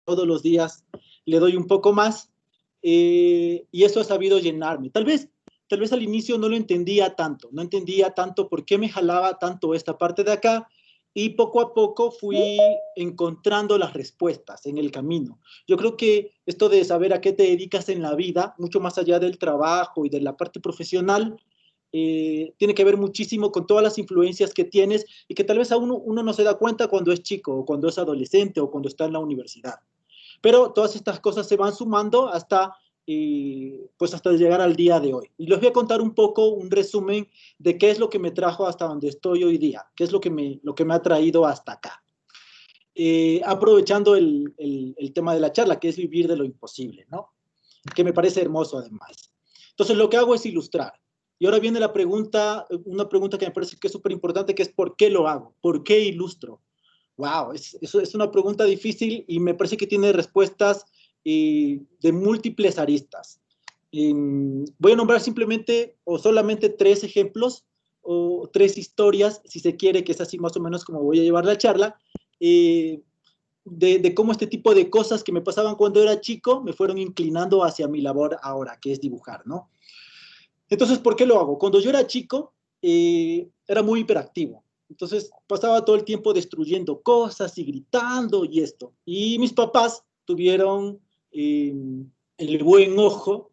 todos los días le doy un poco más, y eso ha sabido llenarme. Tal vez al inicio no lo entendía tanto, no entendía tanto por qué me jalaba tanto esta parte de acá, y poco a poco fui encontrando las respuestas en el camino. Yo creo que esto de saber a qué te dedicas en la vida, mucho más allá del trabajo y de la parte profesional, tiene que ver muchísimo con todas las influencias que tienes y que tal vez a uno no se da cuenta cuando es chico o cuando es adolescente o cuando está en la universidad. Pero todas estas cosas se van sumando hasta, pues hasta llegar al día de hoy. Y les voy a contar un poco, un resumen de qué es lo que me trajo hasta donde estoy hoy día, qué es lo que me ha traído hasta acá. Aprovechando el tema de la charla, que es vivir de lo imposible, ¿no? Que me parece hermoso además. Entonces lo que hago es ilustrar. Y ahora viene la pregunta, una pregunta que me parece que es súper importante, que es ¿por qué lo hago? ¿Por qué ilustro? Wow, es una pregunta difícil y me parece que tiene respuestas de múltiples aristas. Voy a nombrar simplemente o solamente tres ejemplos o tres historias, si se quiere, que es así más o menos como voy a llevar la charla, eh, de cómo este tipo de cosas que me pasaban cuando era chico me fueron inclinando hacia mi labor ahora, que es dibujar, ¿no? Entonces, ¿por qué lo hago? Cuando yo era chico, era muy hiperactivo. Entonces, pasaba todo el tiempo destruyendo cosas y gritando y esto. Y mis papás tuvieron el buen ojo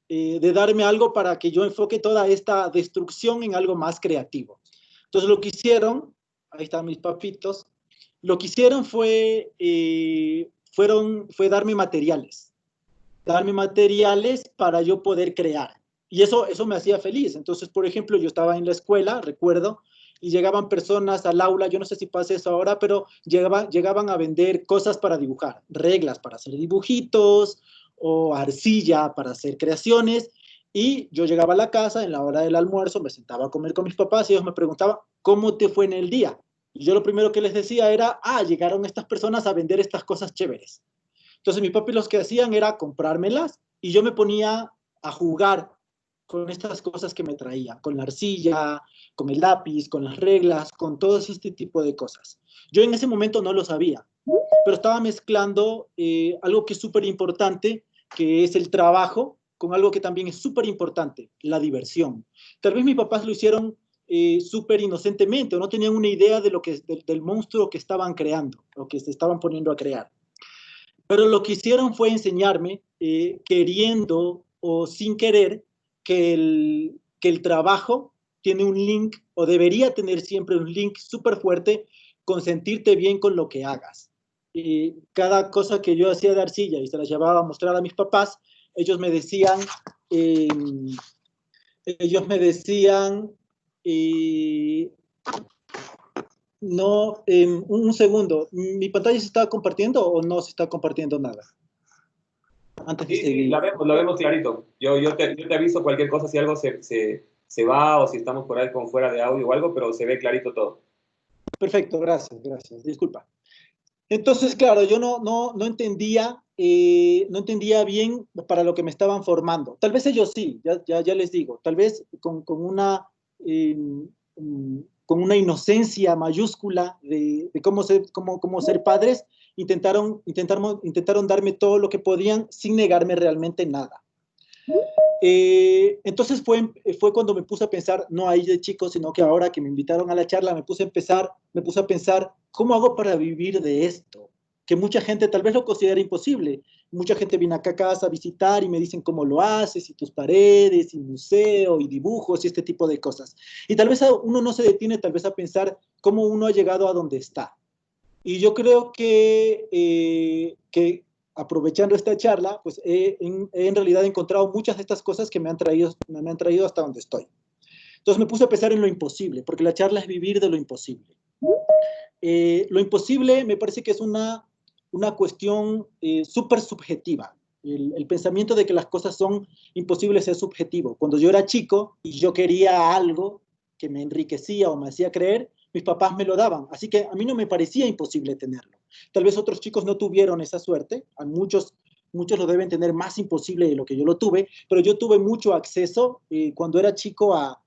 de darme algo para que yo enfoque toda esta destrucción en algo más creativo. Entonces, lo que hicieron, ahí están mis papitos, lo que hicieron fue darme materiales para yo poder crear. Y eso me hacía feliz. Entonces, por ejemplo, yo estaba en la escuela, recuerdo, y llegaban personas al aula, yo no sé si pasa eso ahora, pero llegaban a vender cosas para dibujar, reglas para hacer dibujitos o arcilla para hacer creaciones. Y yo llegaba a la casa en la hora del almuerzo, me sentaba a comer con mis papás y ellos me preguntaban, ¿cómo te fue en el día? Y yo lo primero que les decía era, llegaron estas personas a vender estas cosas chéveres. Entonces mi papi los que hacían era comprármelas y yo me ponía a jugar con estas cosas que me traía, con la arcilla, con el lápiz, con las reglas, con todo este tipo de cosas. Yo en ese momento no lo sabía, pero estaba mezclando algo que es súper importante, que es el trabajo, con algo que también es súper importante, la diversión. Tal vez mis papás lo hicieron súper inocentemente o no tenían una idea de del monstruo que estaban creando o que se estaban poniendo a crear. Pero lo que hicieron fue enseñarme, queriendo o sin querer, que el trabajo tiene un link, o debería tener siempre un link súper fuerte con sentirte bien con lo que hagas. Y cada cosa que yo hacía de arcilla y se la llevaba a mostrar a mis papás, ellos me decían, eh, ellos me decían, eh, no, un segundo, ¿mi pantalla se está compartiendo o no se está compartiendo nada? Antes de Sí, sí, seguir. lo vemos clarito. Yo te aviso cualquier cosa si algo se va o si estamos por ahí con fuera de audio o algo, pero se ve clarito todo. Perfecto, gracias, disculpa. Entonces, claro, yo no entendía bien para lo que me estaban formando. Tal vez ellos sí, ya les digo, tal vez eh, con una inocencia mayúscula de cómo ser padres, intentaron darme todo lo que podían sin negarme realmente nada. Entonces fue cuando me puse a pensar, no ahí de chico, sino que ahora que me invitaron a la charla, me puse a pensar, ¿cómo hago para vivir de esto? Que mucha gente tal vez lo considera imposible. Mucha gente viene acá a casa a visitar y me dicen cómo lo haces, y tus paredes, y museo, y dibujos, y este tipo de cosas. Y tal vez uno no se detiene tal vez a pensar cómo uno ha llegado a donde está. Y yo creo que aprovechando esta charla, pues en realidad encontrado muchas de estas cosas que me han traído hasta donde estoy. Entonces me puse a pensar en lo imposible, porque la charla es vivir de lo imposible. Lo imposible me parece que es una cuestión súper subjetiva. El pensamiento de que las cosas son imposibles es subjetivo. Cuando yo era chico y yo quería algo que me enriquecía o me hacía creer, mis papás me lo daban. Así que a mí no me parecía imposible tenerlo. Tal vez otros chicos no tuvieron esa suerte. A muchos lo deben tener más imposible de lo que yo lo tuve, pero yo tuve mucho acceso cuando era chico a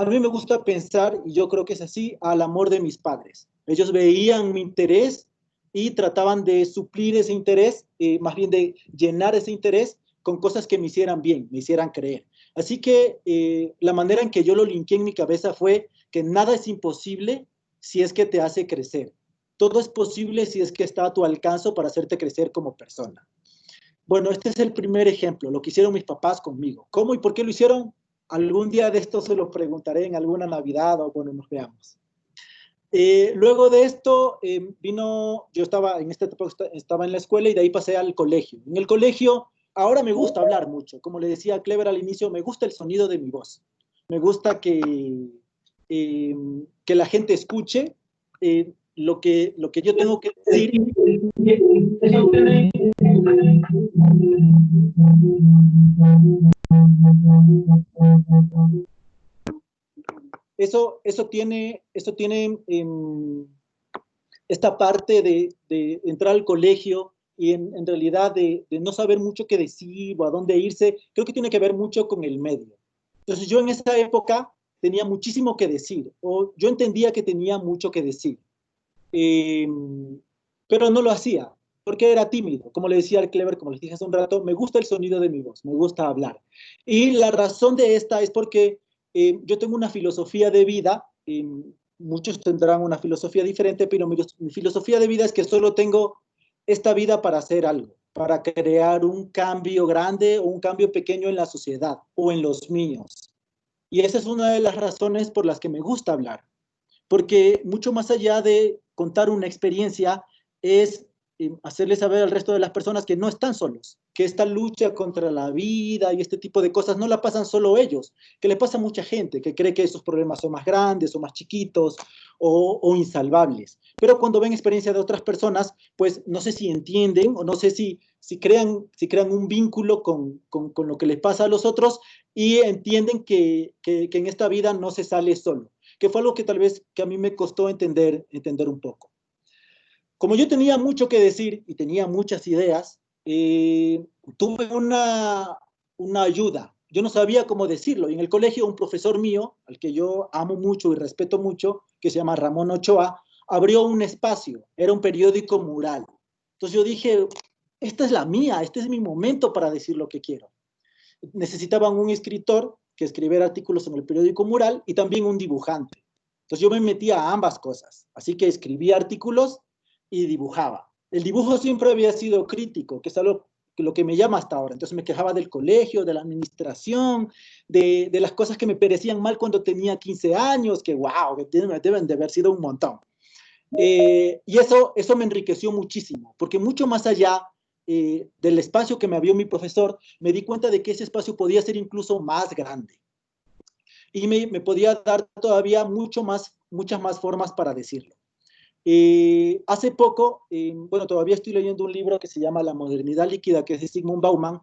mí me gusta pensar, y yo creo que es así, al amor de mis padres. Ellos veían mi interés y trataban de suplir ese interés, más bien de llenar ese interés con cosas que me hicieran bien, me hicieran creer. Así que la manera en que yo lo linké en mi cabeza fue que nada es imposible si es que te hace crecer. Todo es posible si es que está a tu alcance para hacerte crecer como persona. Bueno, este es el primer ejemplo, lo que hicieron mis papás conmigo. ¿Cómo y por qué lo hicieron? Algún día de esto se lo preguntaré en alguna Navidad o cuando nos veamos. Luego de esto yo estaba en esta etapa, estaba en la escuela y de ahí pasé al colegio. En el colegio ahora me gusta hablar mucho, como le decía a Clever al inicio, me gusta el sonido de mi voz, me gusta eh, que la gente escuche lo que yo tengo que decir. Eso tiene esta parte de entrar al colegio y en realidad de no saber mucho qué decir o a dónde irse, creo que tiene que ver mucho con el medio. Entonces yo en esa época tenía muchísimo que decir, o yo entendía que tenía mucho que decir, eh, pero no lo hacía, porque era tímido. Como le decía al Clever, como les dije hace un rato, me gusta el sonido de mi voz, me gusta hablar. Y la razón de esta es porque yo tengo una filosofía de vida, muchos tendrán una filosofía diferente, pero mi filosofía de vida es que solo tengo esta vida para hacer algo, para crear un cambio grande o un cambio pequeño en la sociedad o en los míos. Y esa es una de las razones por las que me gusta hablar, porque mucho más allá de contar una experiencia es hacerles saber al resto de las personas que no están solos, que esta lucha contra la vida y este tipo de cosas no la pasan solo ellos, que le pasa a mucha gente que cree que esos problemas son más grandes o más chiquitos o insalvables. Pero cuando ven experiencia de otras personas, pues no sé si entienden o no sé si crean un vínculo con lo que les pasa a los otros y entienden que en esta vida no se sale solo, que fue algo que tal vez que a mí me costó entender un poco. Como yo tenía mucho que decir y tenía muchas ideas, tuve una ayuda. Yo no sabía cómo decirlo. Y en el colegio un profesor mío, al que yo amo mucho y respeto mucho, que se llama Ramón Ochoa, abrió un espacio. Era un periódico mural. Entonces yo dije, esta es la mía, este es mi momento para decir lo que quiero. Necesitaban un escritor que escribiera artículos en el periódico mural y también un dibujante. Entonces yo me metía a ambas cosas. Así que escribía artículos y dibujaba. El dibujo siempre había sido crítico, que es algo que lo que me llama hasta ahora. Entonces me quejaba del colegio, de la administración, de las cosas que me parecían mal cuando tenía 15 años, que wow, que deben de haber sido un montón. Y eso me enriqueció muchísimo, porque mucho más allá del espacio que me abrió mi profesor, me di cuenta de que ese espacio podía ser incluso más grande y me podía dar todavía muchas más formas para decirlo. Hace poco, bueno, todavía estoy leyendo un libro que se llama La modernidad líquida, que es de Zygmunt Bauman,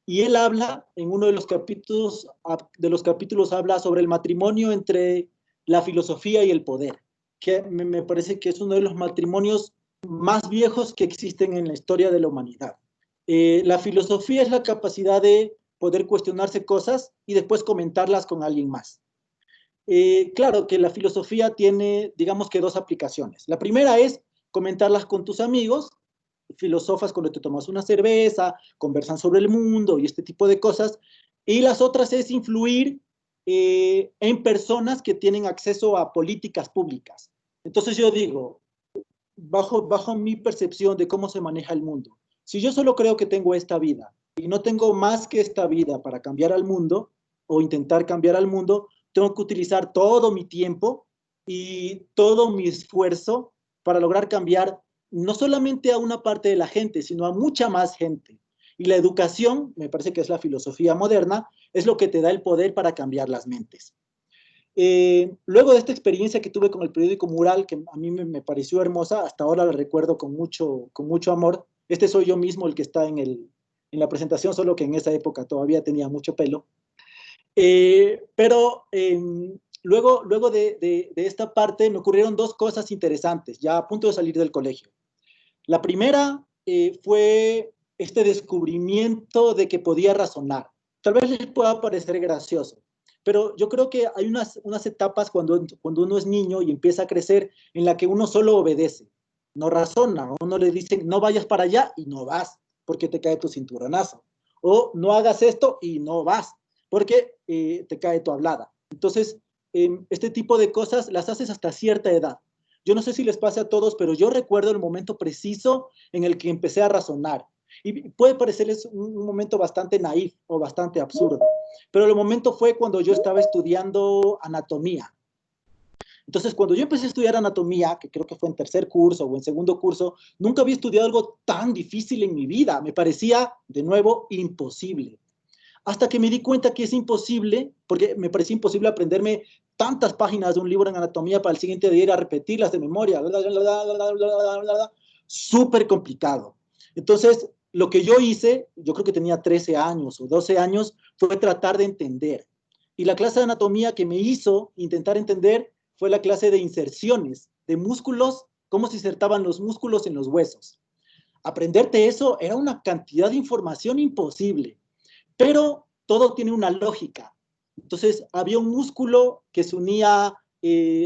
y él habla, en uno de los capítulos habla sobre el matrimonio entre la filosofía y el poder, que me parece que es uno de los matrimonios más viejos que existen en la historia de la humanidad. La filosofía es la capacidad de poder cuestionarse cosas y después comentarlas con alguien más. Claro que la filosofía tiene, digamos que dos aplicaciones. La primera es comentarlas con tus amigos, filosofas cuando te tomas una cerveza, conversan sobre el mundo y este tipo de cosas. Y las otras es influir en personas que tienen acceso a políticas públicas. Entonces yo digo, bajo mi percepción de cómo se maneja el mundo, si yo solo creo que tengo esta vida y no tengo más que esta vida para cambiar al mundo o intentar cambiar al mundo, tengo que utilizar todo mi tiempo y todo mi esfuerzo para lograr cambiar no solamente a una parte de la gente, sino a mucha más gente. Y la educación, me parece que es la filosofía moderna, es lo que te da el poder para cambiar las mentes. Luego de esta experiencia que tuve con el periódico Mural, que a mí me pareció hermosa, hasta ahora la recuerdo con mucho amor. Este soy yo mismo el que está en la presentación, solo que en esa época todavía tenía mucho pelo. Pero luego de esta parte me ocurrieron dos cosas interesantes, ya a punto de salir del colegio. La primera fue este descubrimiento de que podía razonar. Tal vez les pueda parecer gracioso, pero yo creo que hay unas etapas cuando uno es niño y empieza a crecer en la que uno solo obedece. no razona. A uno le dicen, no vayas para allá y no vas, porque te cae tu cinturonazo. O no hagas esto y no vas, porque te cae tu hablada. Entonces, este tipo de cosas las haces hasta cierta edad. Yo no sé si les pasa a todos, pero yo recuerdo el momento preciso en el que empecé a razonar. Y puede parecerles un momento bastante naif o bastante absurdo, pero el momento fue cuando yo estaba estudiando anatomía. Entonces, cuando yo empecé a estudiar anatomía, que creo que fue en tercer curso o en segundo curso, nunca había estudiado algo tan difícil en mi vida. Me parecía, de nuevo, imposible. Hasta que me di cuenta que es imposible, porque me parecía imposible aprenderme tantas páginas de un libro en anatomía para el siguiente día ir a repetirlas de memoria. Súper complicado. Entonces, lo que yo hice, yo creo que tenía 13 años o 12 años, fue tratar de entender. Y la clase de anatomía que me hizo intentar entender fue la clase de inserciones, de músculos, cómo se insertaban los músculos en los huesos. Aprenderte eso era una cantidad de información imposible, pero todo tiene una lógica. Entonces, había un músculo que se unía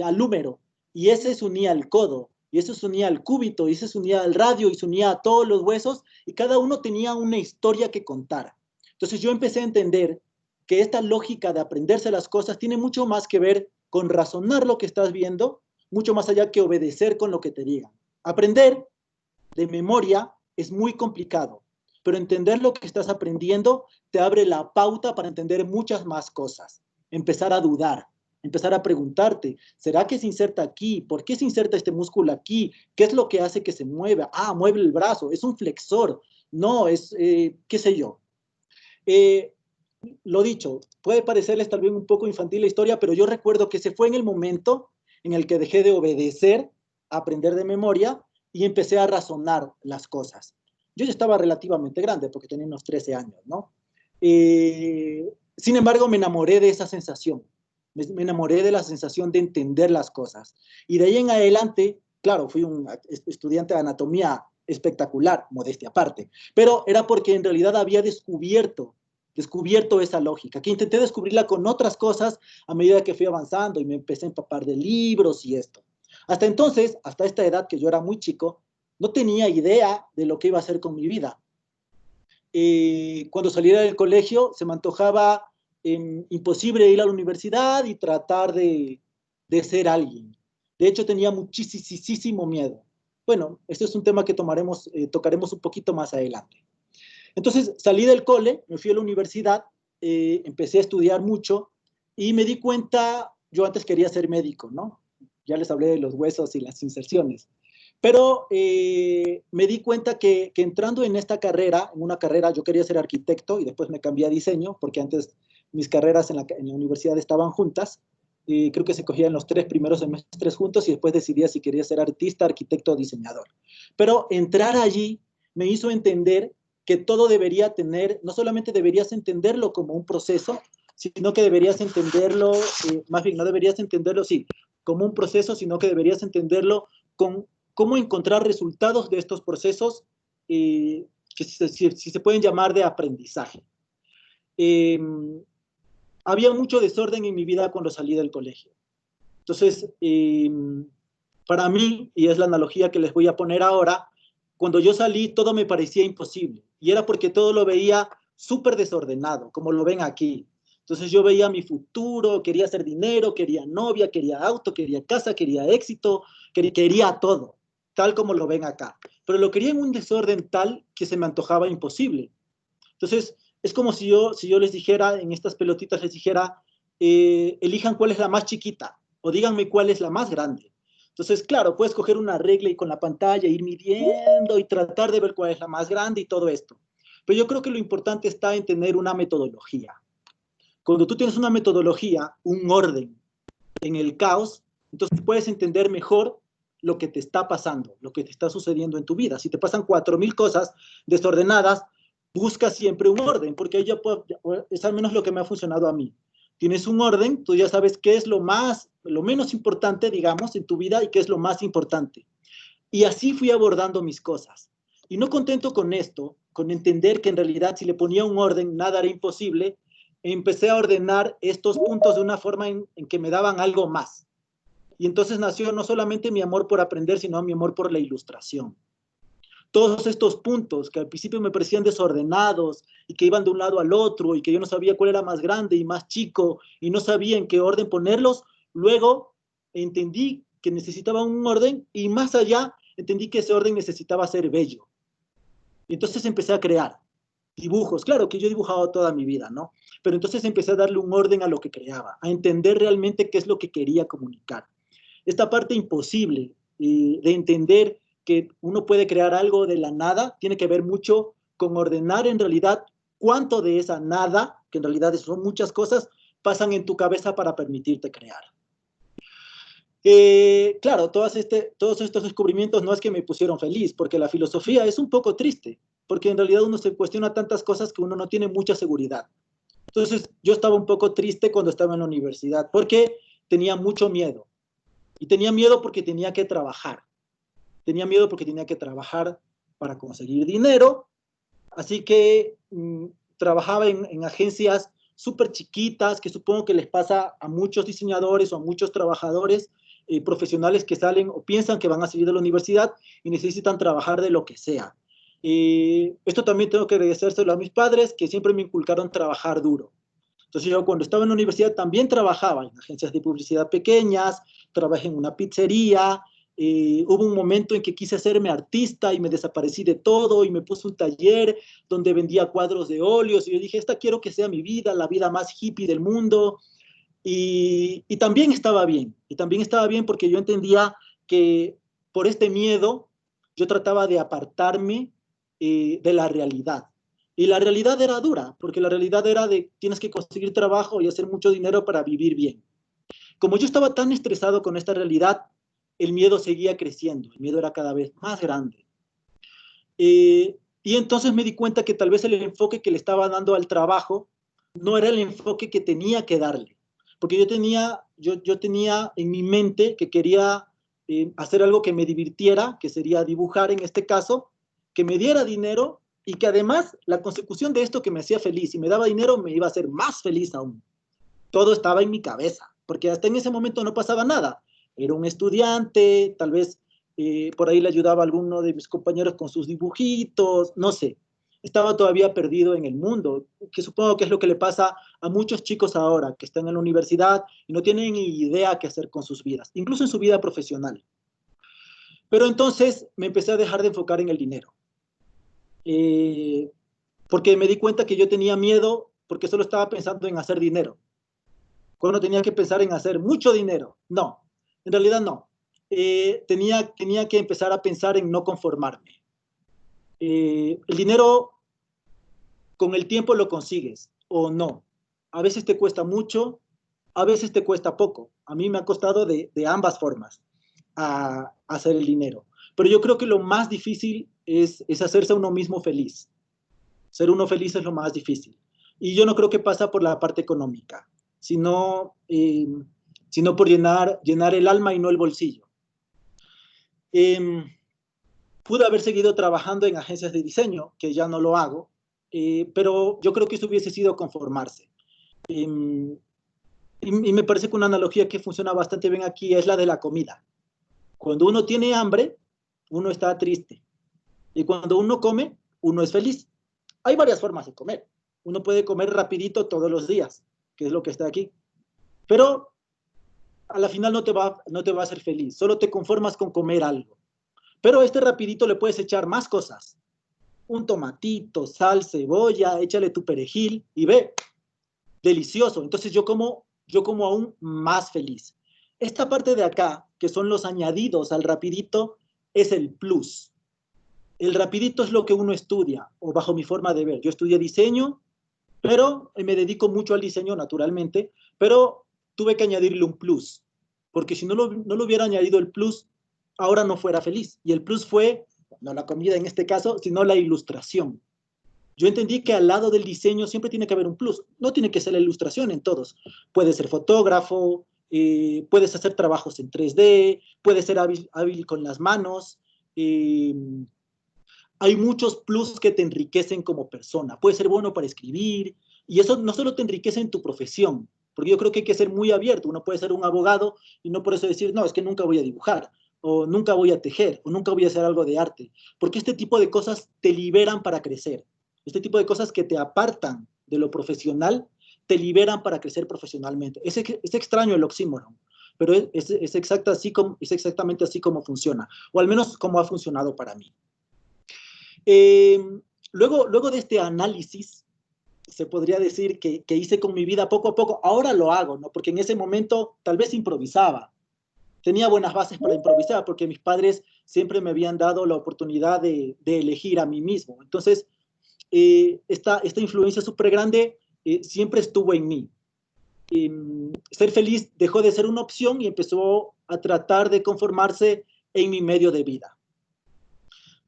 al húmero, y ese se unía al codo, y ese se unía al cúbito, y ese se unía al radio, y se unía a todos los huesos, y cada uno tenía una historia que contar. Entonces, yo empecé a entender que esta lógica de aprenderse las cosas tiene mucho más que ver con razonar lo que estás viendo, mucho más allá que obedecer con lo que te digan. Aprender de memoria es muy complicado, pero entender lo que estás aprendiendo te abre la pauta para entender muchas más cosas. Empezar a dudar, empezar a preguntarte, ¿será que se inserta aquí? ¿Por qué se inserta este músculo aquí? ¿Qué es lo que hace que se mueva? Ah, mueve el brazo, es un flexor. No, es, qué sé yo. Eh, lo dicho, puede parecerles tal vez un poco infantil la historia, pero yo recuerdo que se fue en el momento en el que dejé de obedecer, aprender de memoria y empecé a razonar las cosas. Yo ya estaba relativamente grande porque tenía unos 13 años, ¿no? Sin embargo, me enamoré de esa sensación. Me enamoré de la sensación de entender las cosas. Y de ahí en adelante, claro, fui un estudiante de anatomía espectacular, modestia aparte, pero era porque en realidad había descubierto esa lógica, que intenté descubrirla con otras cosas a medida que fui avanzando y me empecé a empapar de libros y esto. Hasta entonces, hasta esta edad que yo era muy chico, no tenía idea de lo que iba a hacer con mi vida. Cuando saliera del colegio se me antojaba imposible ir a la universidad y tratar de ser alguien. De hecho, tenía muchísimo miedo. Bueno, este es un tema que tocaremos un poquito más adelante. Entonces salí del cole, me fui a la universidad, empecé a estudiar mucho y me di cuenta, yo antes quería ser médico, ¿no? Ya les hablé de los huesos y las inserciones. Pero me di cuenta que entrando en esta carrera, en una carrera, yo quería ser arquitecto y después me cambié a diseño, porque antes mis carreras en la universidad estaban juntas. Y creo que se cogían los 3 primeros semestres juntos y después decidía si quería ser artista, arquitecto o diseñador. Pero entrar allí me hizo entender que todo debería tener, no solamente deberías entenderlo como un proceso, sino que deberías entenderlo, más bien no deberías entenderlo, sí, como un proceso, sino que deberías entenderlo con cómo encontrar resultados de estos procesos que si se pueden llamar de aprendizaje. Eh, Había mucho desorden en mi vida cuando salí del colegio. Entonces, para mí, y es la analogía que les voy a poner ahora, cuando yo salí todo me parecía imposible y era porque todo lo veía súper desordenado, como lo ven aquí. Entonces yo veía mi futuro, quería hacer dinero, quería novia, quería auto, quería casa, quería éxito, quería todo, tal como lo ven acá. Pero lo quería en un desorden tal que se me antojaba imposible. Entonces, es como si yo les dijera, en estas pelotitas les dijera, elijan cuál es la más chiquita o díganme cuál es la más grande. Entonces, claro, puedes coger una regla y con la pantalla ir midiendo y tratar de ver cuál es la más grande y todo esto. Pero yo creo que lo importante está en tener una metodología. Cuando tú tienes una metodología, un orden en el caos, entonces puedes entender mejor lo que te está pasando, lo que te está sucediendo en tu vida. Si te pasan 4.000 cosas desordenadas, busca siempre un orden, porque es al menos lo que me ha funcionado a mí. Tienes un orden, tú ya sabes qué es lo menos importante, digamos, en tu vida y qué es lo más importante. Y así fui abordando mis cosas. Y no contento con esto, con entender que en realidad si le ponía un orden nada era imposible, empecé a ordenar estos puntos de una forma en que me daban algo más. Y entonces nació no solamente mi amor por aprender, sino mi amor por la ilustración. Todos estos puntos que al principio me parecían desordenados y que iban de un lado al otro y que yo no sabía cuál era más grande y más chico y no sabía en qué orden ponerlos, luego entendí que necesitaba un orden y más allá entendí que ese orden necesitaba ser bello. Y entonces empecé a crear dibujos, claro que yo he dibujado toda mi vida, ¿no? Pero entonces empecé a darle un orden a lo que creaba, a entender realmente qué es lo que quería comunicar. Esta parte imposible de entender que uno puede crear algo de la nada tiene que ver mucho con ordenar en realidad cuánto de esa nada, que en realidad son muchas cosas, pasan en tu cabeza para permitirte crear. Claro, todos estos descubrimientos no es que me pusieron feliz, porque la filosofía es un poco triste, porque en realidad uno se cuestiona tantas cosas que uno no tiene mucha seguridad. Entonces yo estaba un poco triste cuando estaba en la universidad, porque tenía mucho miedo. Y tenía miedo porque tenía que trabajar. Tenía miedo porque tenía que trabajar para conseguir dinero. Así que trabajaba en agencias súper chiquitas, que supongo que les pasa a muchos diseñadores o a muchos trabajadores profesionales que salen o piensan que van a salir de la universidad y necesitan trabajar de lo que sea. Esto también tengo que agradecérselo a mis padres, que siempre me inculcaron trabajar duro. Entonces yo cuando estaba en la universidad también trabajaba en agencias de publicidad pequeñas, trabajé en una pizzería, hubo un momento en que quise hacerme artista y me desaparecí de todo y me puse un taller donde vendía cuadros de óleos y yo dije, esta quiero que sea mi vida, la vida más hippie del mundo. Y también estaba bien, y también estaba bien porque yo entendía que por este miedo yo trataba de apartarme de la realidad. Y la realidad era dura, porque la realidad era de tienes que conseguir trabajo y hacer mucho dinero para vivir bien. Como yo estaba tan estresado con esta realidad, el miedo seguía creciendo, el miedo era cada vez más grande. Y entonces me di cuenta que tal vez el enfoque que le estaba dando al trabajo no era el enfoque que tenía que darle. Porque yo tenía en mi mente que quería hacer algo que me divirtiera, que sería dibujar en este caso, que me diera dinero y que además la consecución de esto que me hacía feliz y me daba dinero me iba a hacer más feliz aún. Todo estaba en mi cabeza, porque hasta en ese momento no pasaba nada. Era un estudiante, tal vez por ahí le ayudaba a alguno de mis compañeros con sus dibujitos, no sé. Estaba todavía perdido en el mundo, que supongo que es lo que le pasa a muchos chicos ahora que están en la universidad y no tienen ni idea qué hacer con sus vidas, incluso en su vida profesional. Pero entonces me empecé a dejar de enfocar en el dinero, eh, porque me di cuenta que yo tenía miedo porque solo estaba pensando en hacer dinero cuando tenía que pensar en hacer mucho dinero. No, en realidad no. Tenía que empezar a pensar en no conformarme. El dinero con el tiempo lo consigues o no. A veces te cuesta mucho, a veces te cuesta poco. A mí me ha costado de ambas formas a hacer el dinero. Pero yo creo que lo más difícil es hacerse a uno mismo feliz. Ser uno feliz es lo más difícil. Y yo no creo que pasa por la parte económica, sino, sino por llenar el alma y no el bolsillo. Eh, Pude haber seguido trabajando en agencias de diseño, que ya no lo hago, pero yo creo que eso hubiese sido conformarse. Y me parece que una analogía que funciona bastante bien aquí es la de la comida. Cuando uno tiene hambre, uno está triste. Y cuando uno come, uno es feliz. Hay varias formas de comer. Uno puede comer rapidito todos los días, que es lo que está aquí. Pero a la final no te va a hacer feliz. Solo te conformas con comer algo. Pero a este rapidito le puedes echar más cosas. Un tomatito, sal, cebolla, échale tu perejil y ve, delicioso. Entonces yo como aún más feliz. Esta parte de acá, que son los añadidos al rapidito, es el plus. El rapidito es lo que uno estudia, o bajo mi forma de ver. Yo estudié diseño, pero me dedico mucho al diseño naturalmente, pero tuve que añadirle un plus, porque si no lo hubiera añadido el plus, ahora no fuera feliz. Y el plus fue, no la comida en este caso, sino la ilustración. Yo entendí que al lado del diseño siempre tiene que haber un plus. No tiene que ser la ilustración en todos. Puedes ser fotógrafo, puedes hacer trabajos en 3D, puedes ser hábil con las manos. Eh, Hay muchos plus que te enriquecen como persona. Puedes ser bueno para escribir y eso no solo te enriquece en tu profesión, Porque yo creo que hay que ser muy abierto. Uno puede ser un abogado y no por eso decir, no, es que nunca voy a dibujar, o nunca voy a tejer, o nunca voy a hacer algo de arte. Porque este tipo de cosas te liberan para crecer. Este tipo de cosas que te apartan de lo profesional, te liberan para crecer profesionalmente. Es extraño el oxímoron, pero es exactamente así como funciona, o al menos como ha funcionado para mí. Eh, luego de este análisis, se podría decir que hice con mi vida poco a poco. Ahora lo hago, ¿no? Porque en ese momento tal vez improvisaba. Tenía buenas bases para improvisar, porque mis padres siempre me habían dado la oportunidad de elegir a mí mismo. Entonces, esta influencia súper grande siempre estuvo en mí. Ser feliz dejó de ser una opción y empezó a tratar de conformarse en mi medio de vida.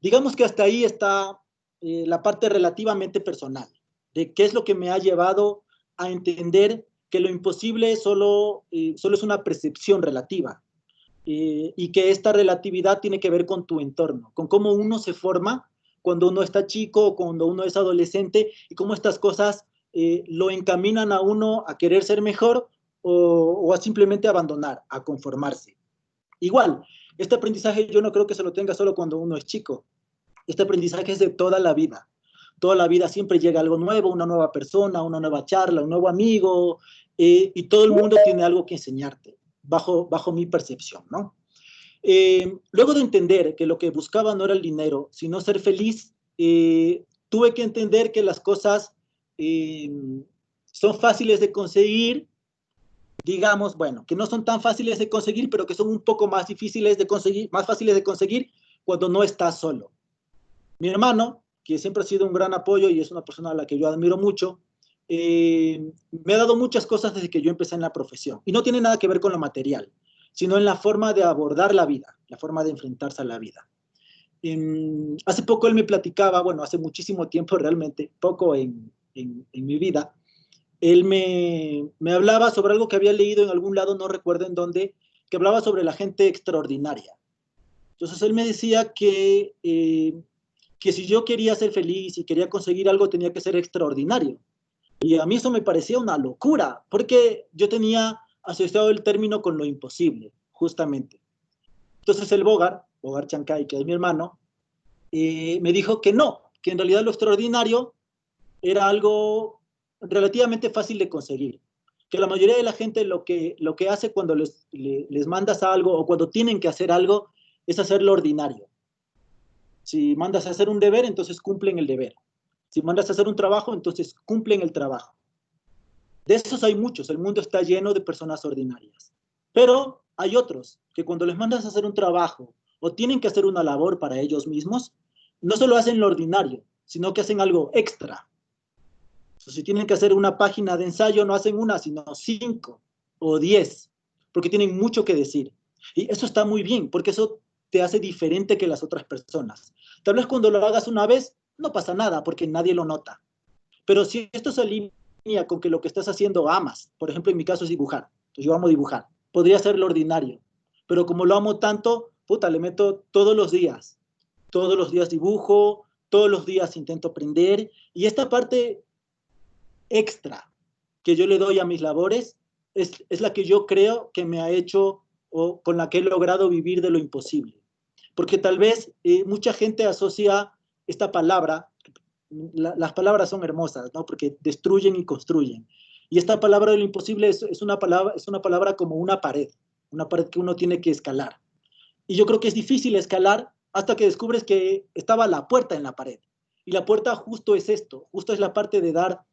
Digamos que hasta ahí está la parte relativamente personal, de qué es lo que me ha llevado a entender que lo imposible solo es una percepción relativa, y que esta relatividad tiene que ver con tu entorno, con cómo uno se forma cuando uno está chico, cuando uno es adolescente, y cómo estas cosas lo encaminan a uno a querer ser mejor o a simplemente abandonar, a conformarse. Igual, este aprendizaje yo no creo que se lo tenga solo cuando uno es chico. Este aprendizaje es de toda la vida. Toda la vida siempre llega algo nuevo, una nueva persona, una nueva charla, un nuevo amigo, y todo el mundo tiene algo que enseñarte, bajo mi percepción, ¿no? Luego de entender que lo que buscaba no era el dinero, sino ser feliz, tuve que entender que las cosas eh, son fáciles de conseguir, digamos, bueno, que no son tan fáciles de conseguir, pero que son un poco más difíciles de conseguir, más fáciles de conseguir cuando no estás solo. Mi hermano, que siempre ha sido un gran apoyo y es una persona a la que yo admiro mucho, me ha dado muchas cosas desde que yo empecé en la profesión. Y no tiene nada que ver con lo material, sino en la forma de abordar la vida, la forma de enfrentarse a la vida. Hace poco él me platicaba, bueno, hace muchísimo tiempo realmente, poco en mi vida, él me hablaba sobre algo que había leído en algún lado, no recuerdo en dónde, que hablaba sobre la gente extraordinaria. Entonces él me decía que si yo quería ser feliz y quería conseguir algo tenía que ser extraordinario. Y a mí eso me parecía una locura, porque yo tenía asociado el término con lo imposible, justamente. Entonces el Bogar Chancay, que es mi hermano, me dijo que no, que en realidad lo extraordinario era algo relativamente fácil de conseguir. Que la mayoría de la gente lo que hace cuando les mandas algo o cuando tienen que hacer algo es hacer lo ordinario. Si mandas a hacer un deber, entonces cumplen el deber. Si mandas a hacer un trabajo, entonces cumplen el trabajo. De esos hay muchos, el mundo está lleno de personas ordinarias. Pero hay otros que cuando les mandas a hacer un trabajo o tienen que hacer una labor para ellos mismos, no solo hacen lo ordinario, sino que hacen algo extra. O sea, si tienen que hacer una página de ensayo, no hacen una, sino 5 o 10, porque tienen mucho que decir. Y eso está muy bien, porque eso te hace diferente que las otras personas. Tal vez cuando lo hagas una vez, no pasa nada, porque nadie lo nota. Pero si esto se alinea con que lo que estás haciendo amas, por ejemplo, en mi caso es dibujar, entonces yo amo dibujar, podría ser lo ordinario, pero como lo amo tanto, puta, le meto todos los días dibujo, todos los días intento aprender, y esta parte extra que yo le doy a mis labores es la que yo creo que me ha hecho o con la que he logrado vivir de lo imposible. Porque tal vez mucha gente asocia esta palabra, las palabras son hermosas, ¿no? Porque destruyen y construyen. Y esta palabra de lo imposible es una palabra como una pared que uno tiene que escalar. Y yo creo que es difícil escalar hasta que descubres que estaba la puerta en la pared. Y la puerta justo es esto, justo es la parte de dar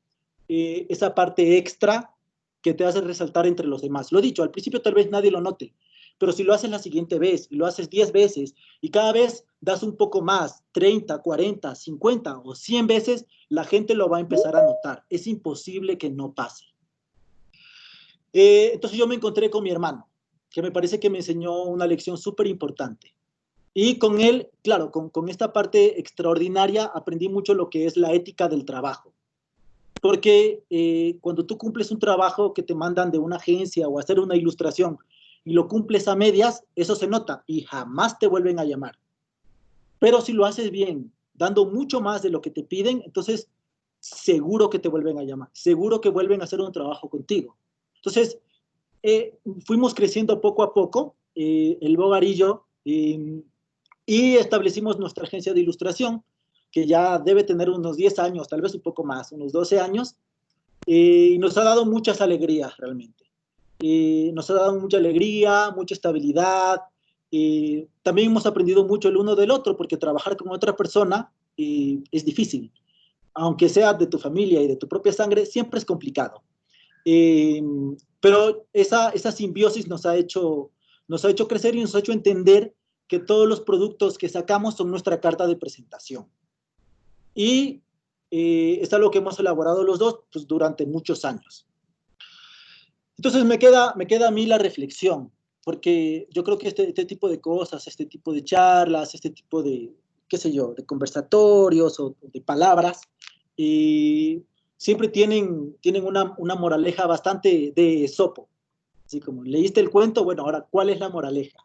esa parte extra que te hace resaltar entre los demás. Lo dicho, al principio tal vez nadie lo note, pero si lo haces la siguiente vez, y lo haces 10 veces, y cada vez das un poco más, 30, 40, 50 o 100 veces, la gente lo va a empezar a notar. Es imposible que no pase. Entonces yo me encontré con mi hermano, que me parece que me enseñó una lección súper importante. Y con él, claro, con esta parte extraordinaria, aprendí mucho lo que es la ética del trabajo. Porque cuando tú cumples un trabajo que te mandan de una agencia o hacer una ilustración y lo cumples a medias, eso se nota y jamás te vuelven a llamar. Pero si lo haces bien, dando mucho más de lo que te piden, entonces seguro que te vuelven a llamar, seguro que vuelven a hacer un trabajo contigo. Entonces, fuimos creciendo poco a poco, el Bogarillo, y establecimos nuestra agencia de ilustración, que ya debe tener unos 10 años, tal vez un poco más, unos 12 años, y nos ha dado muchas alegrías realmente. Nos ha dado mucha alegría, mucha estabilidad. También hemos aprendido mucho el uno del otro, porque trabajar con otra persona es difícil. Aunque sea de tu familia y de tu propia sangre, siempre es complicado. Eh, pero esa simbiosis nos ha hecho crecer y nos ha hecho entender que todos los productos que sacamos son nuestra carta de presentación. Y es algo que hemos elaborado los dos pues, durante muchos años. Entonces me queda a mí la reflexión, porque yo creo que este tipo de cosas, este tipo de charlas, este tipo de, qué sé yo, de conversatorios o de palabras, siempre tienen una moraleja bastante de Esopo. Así como, leíste el cuento, bueno, ahora, ¿cuál es la moraleja?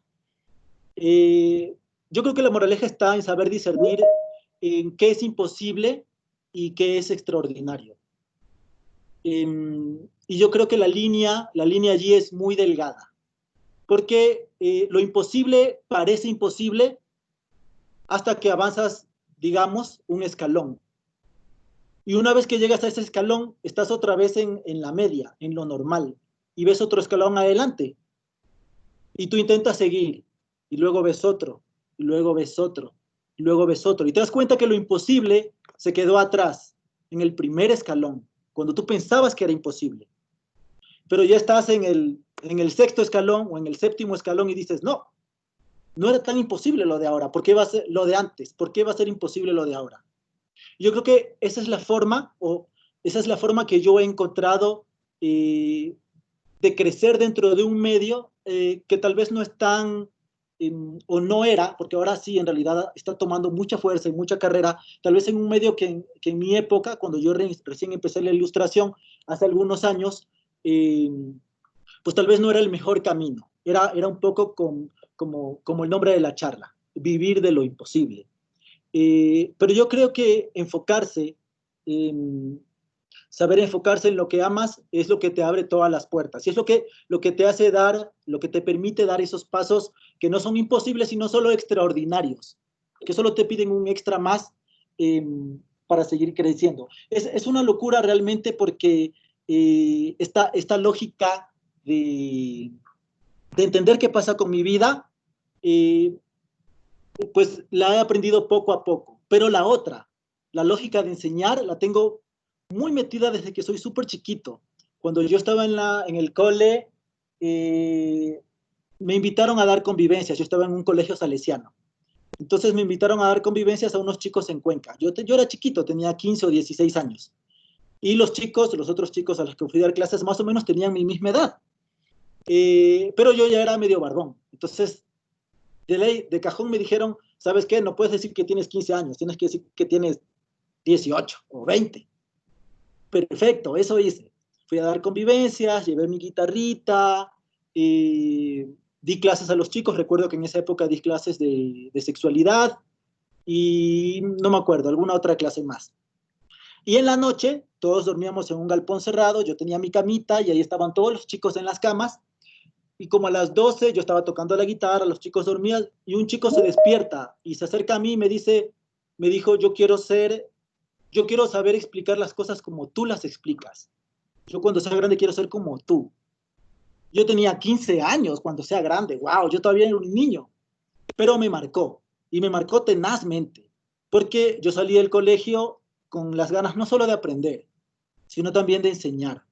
Yo creo que la moraleja está en saber discernir en qué es imposible y qué es extraordinario. Y yo creo que la línea allí es muy delgada, porque lo imposible parece imposible hasta que avanzas, digamos, un escalón. Y una vez que llegas a ese escalón, estás otra vez en la media, en lo normal, y ves otro escalón adelante, y tú intentas seguir, y luego ves otro, y luego ves otro, y luego ves otro, y te das cuenta que lo imposible se quedó atrás, en el primer escalón, cuando tú pensabas que era imposible. Pero ya estás en el sexto escalón o en el séptimo escalón y dices, no, no era tan imposible lo de ahora, ¿por qué va a ser lo de antes? ¿Por qué va a ser imposible lo de ahora? Yo creo que esa es la forma, o esa es la forma que yo he encontrado de crecer dentro de un medio que tal vez no es tan, o no era, porque ahora sí, en realidad está tomando mucha fuerza y mucha carrera, tal vez en un medio que en mi época, cuando yo recién empecé la ilustración, hace algunos años, eh, pues tal vez no era el mejor camino. Era un poco como el nombre de la charla, vivir de lo imposible. Pero yo creo que saber enfocarse en lo que amas es lo que te abre todas las puertas. Y es lo que te hace dar, lo que te permite dar esos pasos que no son imposibles, sino solo extraordinarios, que solo te piden un extra más eh, para seguir creciendo. Es una locura realmente porque esta lógica de, de entender qué pasa con mi vida, eh, pues la he aprendido poco a poco. Pero la otra, la lógica de enseñar, la tengo muy metida desde que soy súper chiquito. Cuando yo estaba en el cole, eh, me invitaron a dar convivencias. Yo estaba en un colegio salesiano. Entonces me invitaron a dar convivencias a unos chicos en Cuenca. Yo era chiquito, tenía 15 o 16 años. Y los otros chicos a los que fui a dar clases, más o menos tenían mi misma edad. Pero yo ya era medio barbón. Entonces, de ley, de cajón me dijeron, ¿sabes qué? No puedes decir que tienes 15 años, tienes que decir que tienes 18 o 20. Perfecto, eso hice. Fui a dar convivencias, llevé mi guitarrita, di clases a los chicos, recuerdo que en esa época di clases de sexualidad y no me acuerdo, alguna otra clase más. Y en la noche, todos dormíamos en un galpón cerrado, yo tenía mi camita y ahí estaban todos los chicos en las camas. Y como a las 12 yo estaba tocando la guitarra, los chicos dormían y un chico se despierta y se acerca a mí y me dijo, yo quiero saber explicar las cosas como tú las explicas. Yo cuando sea grande quiero ser como tú. Yo tenía 15 años cuando sea grande, wow, yo todavía era un niño, pero me marcó y me marcó tenazmente, porque yo salí del colegio con las ganas no solo de aprender, sino también de enseñar.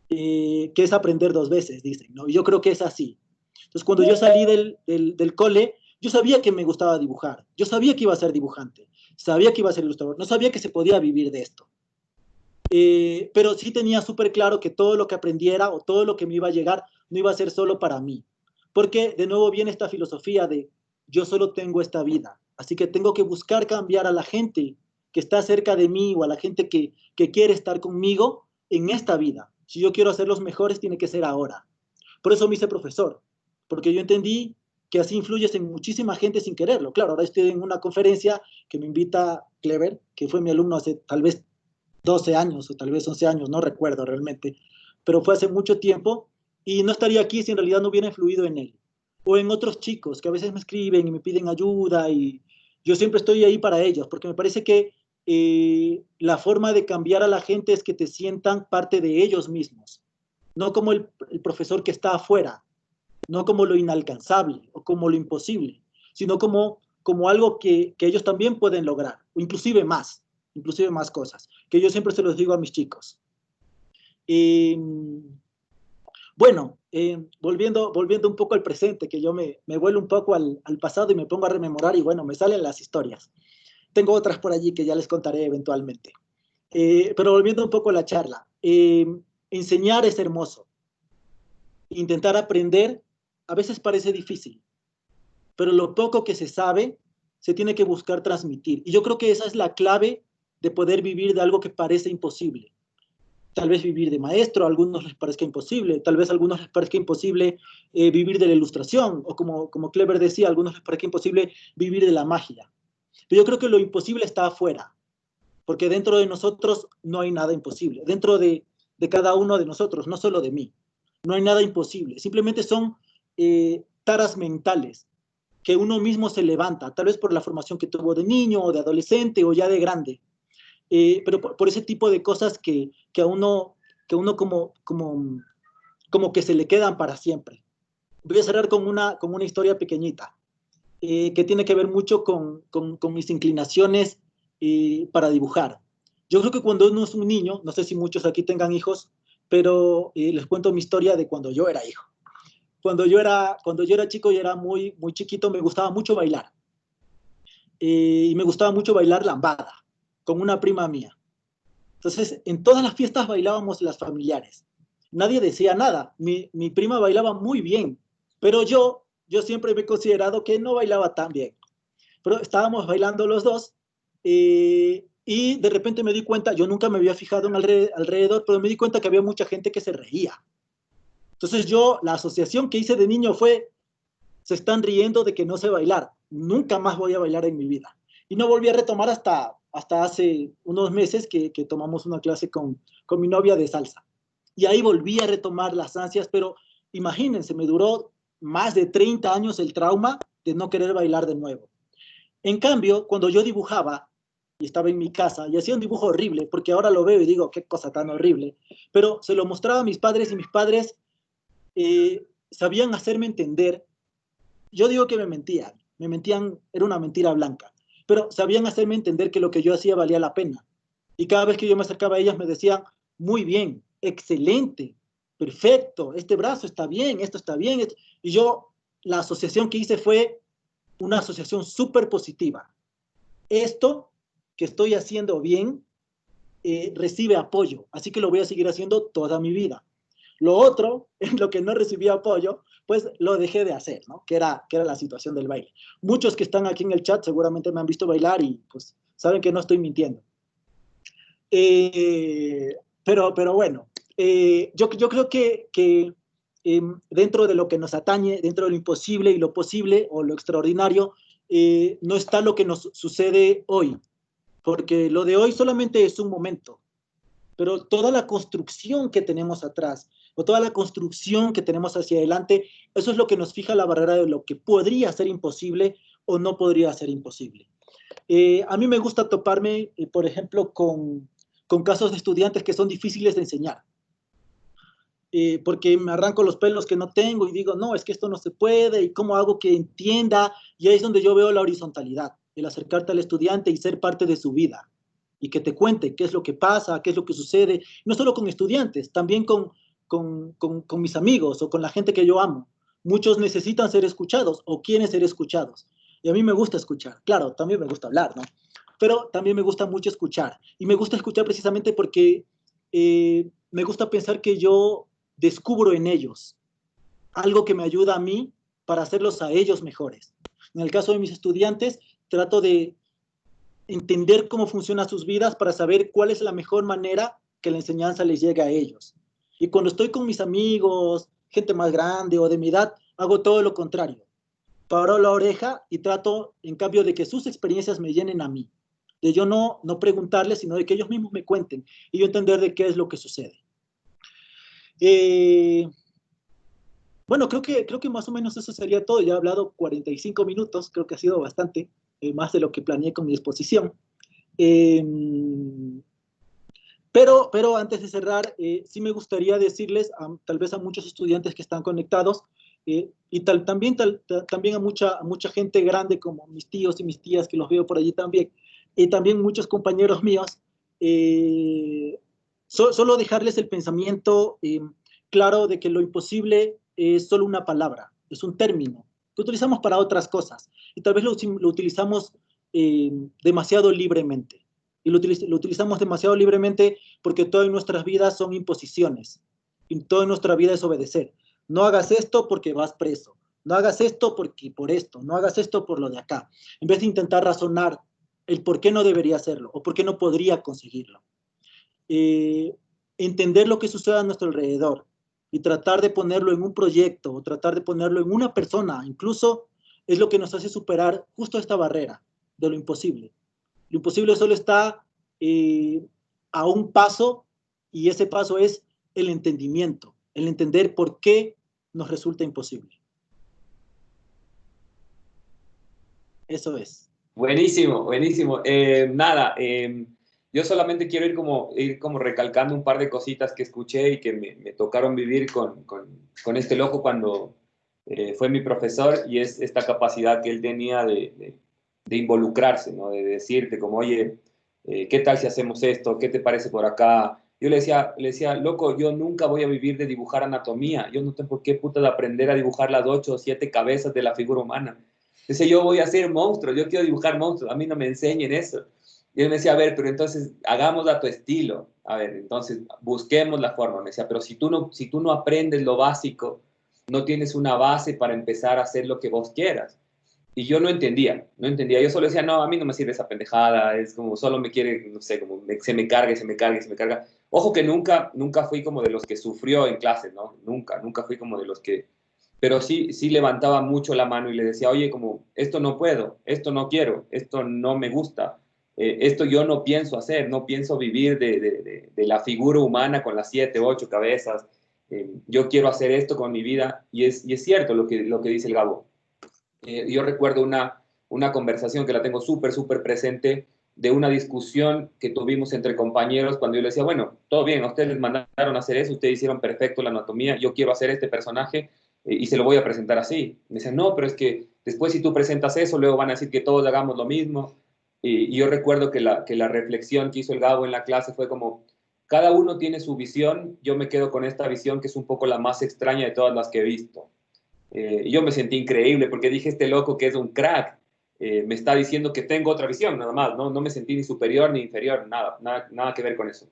Que es aprender dos veces, dicen, ¿no? Y yo creo que es así. Entonces, cuando yo salí del cole, yo sabía que me gustaba dibujar, yo sabía que iba a ser dibujante, sabía que iba a ser ilustrador, no sabía que se podía vivir de esto. Pero sí tenía súper claro que todo lo que aprendiera o todo lo que me iba a llegar no iba a ser solo para mí. Porque de nuevo viene esta filosofía de yo solo tengo esta vida, así que tengo que buscar cambiar a la gente que está cerca de mí o a la gente que quiere estar conmigo en esta vida. Si yo quiero hacer los mejores, tiene que ser ahora. Por eso me hice profesor, porque yo entendí que así influyes en muchísima gente sin quererlo. Claro, ahora estoy en una conferencia que me invita Clever, que fue mi alumno hace tal vez 12 años o tal vez 11 años, no recuerdo realmente, pero fue hace mucho tiempo y no estaría aquí si en realidad no hubiera influido en él. O en otros chicos que a veces me escriben y me piden ayuda y yo siempre estoy ahí para ellos, porque me parece que la forma de cambiar a la gente es que te sientan parte de ellos mismos, no como el profesor que está afuera, no como lo inalcanzable o como lo imposible, sino como algo que ellos también pueden lograr, o inclusive más cosas, que yo siempre se los digo a mis chicos. Eh, bueno, volviendo un poco al presente, que yo me vuelo un poco al pasado y me pongo a rememorar y bueno, me salen las historias. Tengo otras por allí que ya les contaré eventualmente. Pero volviendo un poco a la charla, enseñar es hermoso. Intentar aprender a veces parece difícil, pero lo poco que se sabe se tiene que buscar transmitir. Y yo creo que esa es la clave de poder vivir de algo que parece imposible. Tal vez vivir de maestro, a algunos les parezca imposible, tal vez a algunos les parezca imposible vivir de la ilustración, o como Kleber decía, a algunos les parezca imposible vivir de la magia. Pero yo creo que lo imposible está afuera, porque dentro de nosotros no hay nada imposible. Dentro de cada uno de nosotros, no solo de mí, no hay nada imposible. Simplemente son taras mentales que uno mismo se levanta, tal vez por la formación que tuvo de niño o de adolescente o ya de grande. Pero por ese tipo de cosas que a uno como que se le quedan para siempre. Voy a cerrar con una historia pequeñita que tiene que ver mucho con mis inclinaciones para dibujar. Yo creo que cuando uno es un niño, no sé si muchos aquí tengan hijos, pero les cuento mi historia de cuando yo era hijo. Cuando yo era chico y era muy chiquito, me gustaba mucho bailar. Y me gustaba mucho bailar lambada con una prima mía. Entonces, en todas las fiestas bailábamos las familiares. Nadie decía nada. Mi prima bailaba muy bien, pero yo siempre me he considerado que no bailaba tan bien. Pero estábamos bailando los dos y de repente me di cuenta, yo nunca me había fijado en alrededor, pero me di cuenta que había mucha gente que se reía. Entonces la asociación que hice de niño fue, se están riendo de que no sé bailar, nunca más voy a bailar en mi vida. Y no volví a retomar hasta hace unos meses que tomamos una clase con mi novia de salsa. Y ahí volví a retomar las ansias, pero imagínense, me duró más de 30 años el trauma de no querer bailar de nuevo. En cambio, cuando yo dibujaba y estaba en mi casa y hacía un dibujo horrible, porque ahora lo veo y digo, qué cosa tan horrible, pero se lo mostraba a mis padres y mis padres sabían hacerme entender. Yo digo que me mentían, era una mentira blanca, pero sabían hacerme entender que lo que yo hacía valía la pena. Y cada vez que yo me acercaba a ellas me decían, muy bien, excelente, perfecto, este brazo está bien, esto está bien. Y yo, la asociación que hice fue una asociación súper positiva. Esto que estoy haciendo bien recibe apoyo, así que lo voy a seguir haciendo toda mi vida. Lo otro, en lo que no recibía apoyo, pues lo dejé de hacer, ¿no? Que era la situación del baile. Muchos que están aquí en el chat seguramente me han visto bailar y pues saben que no estoy mintiendo. Pero bueno, yo creo dentro de lo que nos atañe, dentro de lo imposible y lo posible o lo extraordinario, no está lo que nos sucede hoy, porque lo de hoy solamente es un momento, pero toda la construcción que tenemos atrás o toda la construcción que tenemos hacia adelante, eso es lo que nos fija la barrera de lo que podría ser imposible o no podría ser imposible. A mí me gusta toparme, por ejemplo, con casos de estudiantes que son difíciles de enseñar, porque me arranco los pelos que no tengo y digo, no, es que esto no se puede, y cómo hago que entienda, y ahí es donde yo veo la horizontalidad, el acercarte al estudiante y ser parte de su vida, y que te cuente qué es lo que pasa, qué es lo que sucede, no solo con estudiantes, también con mis amigos o con la gente que yo amo. Muchos necesitan ser escuchados o quieren ser escuchados, y a mí me gusta escuchar, claro, también me gusta hablar, ¿no? Pero también me gusta mucho escuchar, y me gusta escuchar precisamente porque me gusta pensar que yo descubro en ellos algo que me ayuda a mí para hacerlos a ellos mejores. En el caso de mis estudiantes, trato de entender cómo funcionan sus vidas para saber cuál es la mejor manera que la enseñanza les llegue a ellos. Y cuando estoy con mis amigos, gente más grande o de mi edad, hago todo lo contrario. Paro la oreja y trato, en cambio, de que sus experiencias me llenen a mí. De yo no preguntarles, sino de que ellos mismos me cuenten y yo entender de qué es lo que sucede. Eh, bueno, creo que más o menos eso sería todo. Ya he hablado 45 minutos, creo que ha sido bastante, más de lo que planeé con mi exposición. Eh, pero antes de cerrar, sí me gustaría decirles, tal vez a muchos estudiantes que están conectados, y también a mucha gente grande como mis tíos y mis tías que los veo por allí también, y también muchos compañeros míos, eh, solo dejarles el pensamiento claro de que lo imposible es solo una palabra, es un término que utilizamos para otras cosas, y tal vez lo utilizamos demasiado libremente. Y lo utilizamos demasiado libremente porque todas nuestras vidas son imposiciones. Y toda nuestra vida es obedecer. No hagas esto porque vas preso. No hagas esto porque por esto. No hagas esto por lo de acá. En vez de intentar razonar el por qué no debería hacerlo o por qué no podría conseguirlo. Eh, Entender lo que sucede a nuestro alrededor y tratar de ponerlo en un proyecto o tratar de ponerlo en una persona, incluso es lo que nos hace superar justo esta barrera de lo imposible. Lo imposible solo está eh, a un paso y ese paso es el entendimiento, el entender por qué nos resulta imposible. Eso es. Buenísimo, buenísimo. Nada, yo solamente quiero ir como recalcando un par de cositas que escuché y que me tocaron vivir con este loco cuando fue mi profesor, y es esta capacidad que él tenía de involucrarse, ¿no? De decirte como, oye, ¿qué tal si hacemos esto? ¿Qué te parece por acá? Yo le decía, loco, yo nunca voy a vivir de dibujar anatomía. Yo no tengo por qué puta de aprender a dibujar las 8 o 7 cabezas de la figura humana. Dice, yo voy a hacer monstruos, yo quiero dibujar monstruos, a mí no me enseñen eso. Y él me decía, a ver, pero entonces hagámoslo a tu estilo. A ver, entonces busquemos la forma. Me decía, pero si tú no aprendes lo básico, no tienes una base para empezar a hacer lo que vos quieras. Y yo no entendía, no entendía. Yo solo decía, no, a mí no me sirve esa pendejada, es como solo me quiere, no sé, como se me carga, se me carga, se me carga. Ojo que nunca fui como de los que sufrió en clase, ¿no? Nunca fui como de los que, pero sí levantaba mucho la mano y le decía, oye, como, esto no puedo, esto no quiero, esto no me gusta, esto yo no pienso hacer, no pienso vivir de la figura humana con las 7, 8 cabezas, yo quiero hacer esto con mi vida, y es cierto lo que dice el Gabo. Yo recuerdo una conversación que la tengo súper presente, de una discusión que tuvimos entre compañeros cuando yo le decía, bueno, todo bien, a ustedes les mandaron a hacer eso, ustedes hicieron perfecto la anatomía, yo quiero hacer este personaje y se lo voy a presentar así. Me decían, no, pero es que después si tú presentas eso, luego van a decir que todos hagamos lo mismo. Y yo recuerdo que la reflexión que hizo el Gabo en la clase fue como, cada uno tiene su visión, yo me quedo con esta visión que es un poco la más extraña de todas las que he visto. Y yo me sentí increíble porque dije, este loco que es un crack, me está diciendo que tengo otra visión, nada más, ¿no? No me sentí ni superior ni inferior, nada que ver con eso.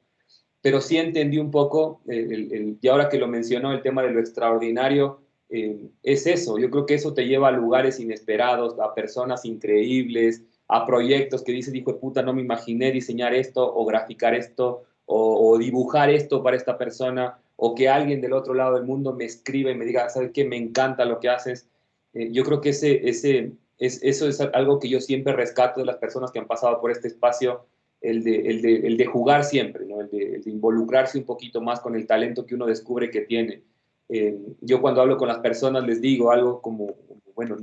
Pero sí entendí un poco, y ahora que lo mencionó, el tema de lo extraordinario, es eso. Yo creo que eso te lleva a lugares inesperados, a personas increíbles, a proyectos que dices, hijo de puta, no me imaginé diseñar esto o graficar esto o dibujar esto para esta persona, o que alguien del otro lado del mundo me escriba y me diga, ¿sabes qué? Me encanta lo que haces. Yo creo que eso es algo que yo siempre rescato de las personas que han pasado por este espacio, el de jugar siempre, ¿no? El de involucrarse un poquito más con el talento que uno descubre que tiene. Yo cuando hablo con las personas les digo algo como, bueno,